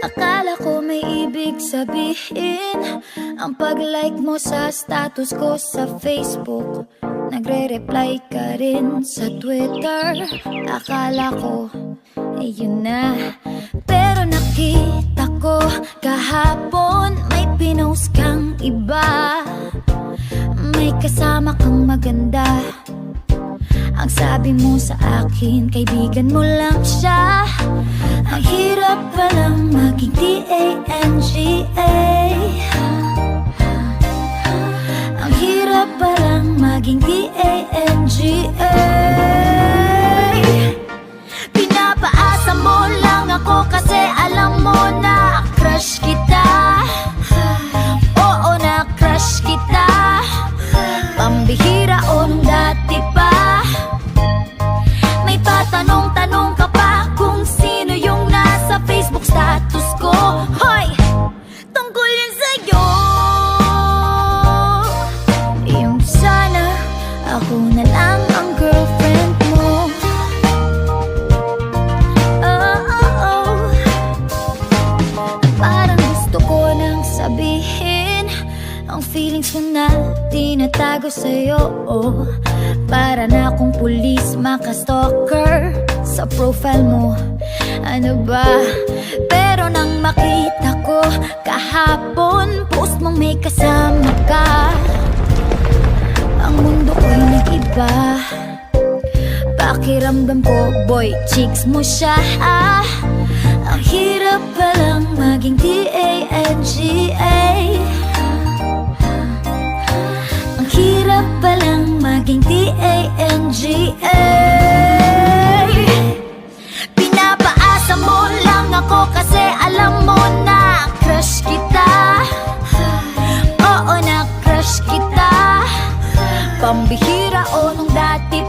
Akala ko may ibig sabihin ang pag-like mo sa status ko sa Facebook. Nagre-reply ka rin sa Twitter. Akala ko, yun na. Pero nakita ko kahapon may pinost kang iba. May kasama kang maganda. Ang sabi mo sa akin, kaibigan mo lang siya. Ang hirap palang maging D-A-N-G-A. Ang hirap palang maging D-A-N-G-A. Pinapaasa mo lang ako kasi alam mo na crush kita. Oo, na crush kita. Pambihira o nung dati pa. May patanong-tanong ka pa kung sino yung nasa Facebook status ko. Hoy! Tungkol yan sa'yo. Yung sana ako na lang ang girlfriend mo. Parang gusto ko nang sabihin ang feelings ko na tinatago sa'yo. Para na akong pulis maka-stalker sa profile mo. Ano ba? Pero nang makita ko kahapon post mong may kasama ka, ang mundo ko'y nag-iba. Pakiramdam ko, boy, chicks mo siya. Ang hirap palang maging D-A-N-G-A. Ang hirap palang maging D-A-N-G-A. Pinapaasa mo lang ako kasi alam mo na crush kita. Oo, na crush kita. Pambihira o nung dati